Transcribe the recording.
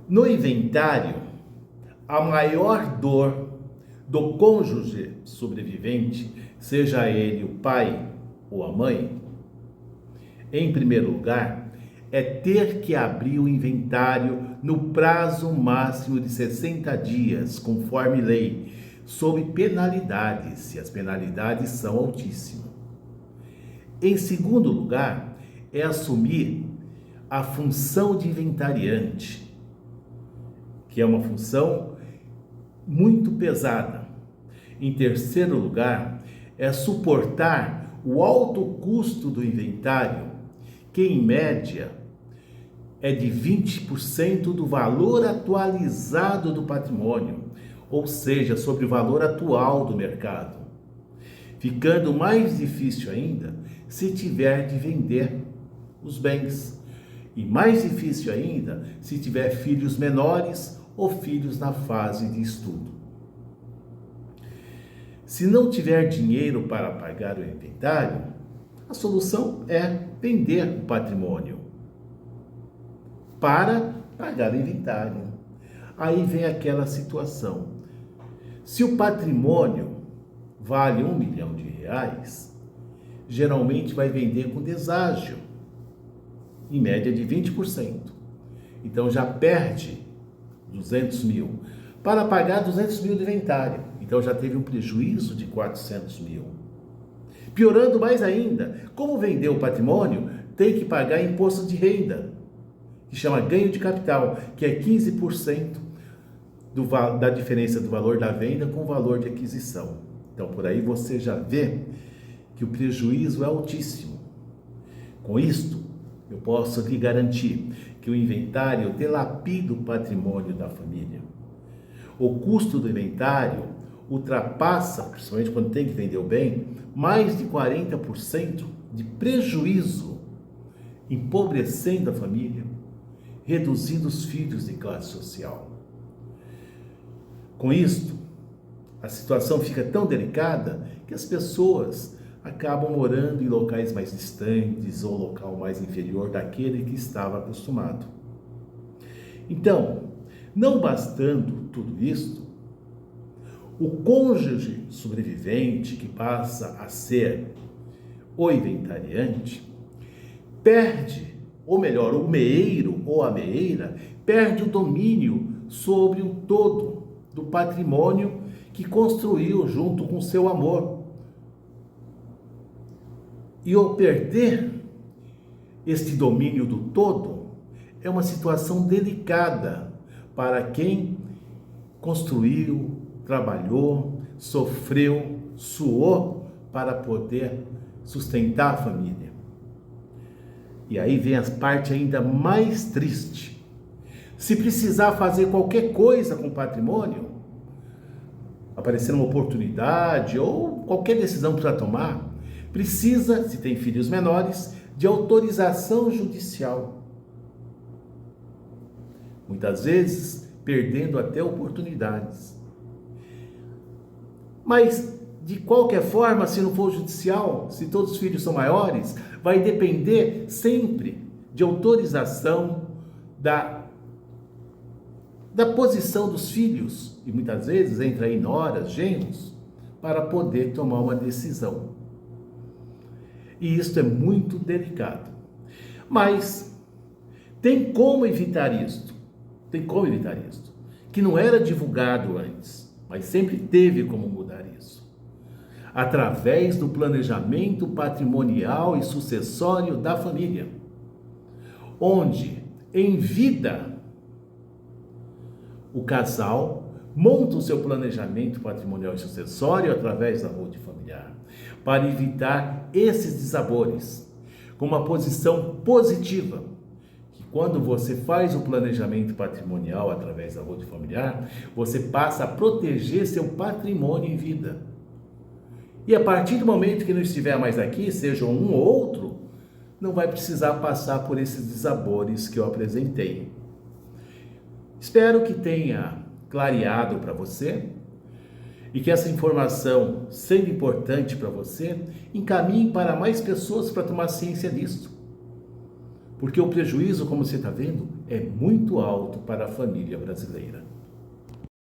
No inventário, a maior dor do cônjuge sobrevivente, seja ele o pai ou a mãe, em primeiro lugar, é ter que abrir o inventário no prazo máximo de 60 dias, conforme lei, sob penalidades, e as penalidades são altíssimas. Em segundo lugar, é assumir a função de inventariante, que é uma função muito pesada. Em terceiro lugar, é suportar o alto custo do inventário, que em média é de 20% do valor atualizado do patrimônio, ou seja, sobre o valor atual do mercado. Ficando mais difícil ainda se tiver de vender os bens. E mais difícil ainda se tiver filhos menores ou filhos na fase de estudo. Se não tiver dinheiro para pagar o inventário, a solução é vender o patrimônio para pagar o inventário. Aí vem aquela situação. Se o patrimônio vale R$ 1 milhão, geralmente vai vender com deságio, em média de 20%. Então já perde 200 mil para pagar 200 mil de inventário. Então já teve um prejuízo de 400 mil. Piorando mais ainda, como vendeu o patrimônio, tem que pagar imposto de renda, que chama ganho de capital, que é 15% da diferença do valor da venda com o valor de aquisição. Então por aí você já vê que o prejuízo é altíssimo. Com isto, eu posso lhe garantir que o inventário dilapida o patrimônio da família. O custo do inventário ultrapassa, principalmente quando tem que vender o bem, mais de 40% de prejuízo, empobrecendo a família, reduzindo os filhos de classe social. Com isto, a situação fica tão delicada que as pessoas acabam morando em locais mais distantes ou local mais inferior daquele que estava acostumado. Então, não bastando tudo isto, o cônjuge sobrevivente, que passa a ser o inventariante, perde, ou melhor, o meeiro ou a meeira, perde o domínio sobre o todo do patrimônio que construiu junto com seu amor. E ao perder este domínio do todo, é uma situação delicada para quem construiu, trabalhou, sofreu, suou para poder sustentar a família. E aí vem a parte ainda mais triste. Se precisar fazer qualquer coisa com o patrimônio, aparecer uma oportunidade ou qualquer decisão para tomar, precisa, se tem filhos menores, de autorização judicial. Muitas vezes, perdendo até oportunidades. Mas, de qualquer forma, se não for judicial, se todos os filhos são maiores, vai depender sempre de autorização da posição dos filhos, e muitas vezes entra aí noras, genros, para poder tomar uma decisão. E isso é muito delicado. Mas tem como evitar isto. Tem como evitar isto. Que não era divulgado antes, mas sempre teve como mudar isso. Através do planejamento patrimonial e sucessório da família. Onde, em vida, o casal monta o seu planejamento patrimonial e sucessório através da saúde familiar, para evitar esses dissabores, com uma posição positiva, que quando você faz o planejamento patrimonial através da saúde familiar, você passa a proteger seu patrimônio em vida. E a partir do momento que não estiver mais aqui, seja um ou outro, não vai precisar passar por esses dissabores que eu apresentei. Espero que tenha clareado para você e que essa informação, sendo importante para você, encaminhe para mais pessoas para tomar ciência disso. Porque o prejuízo, como você está vendo, é muito alto para a família brasileira.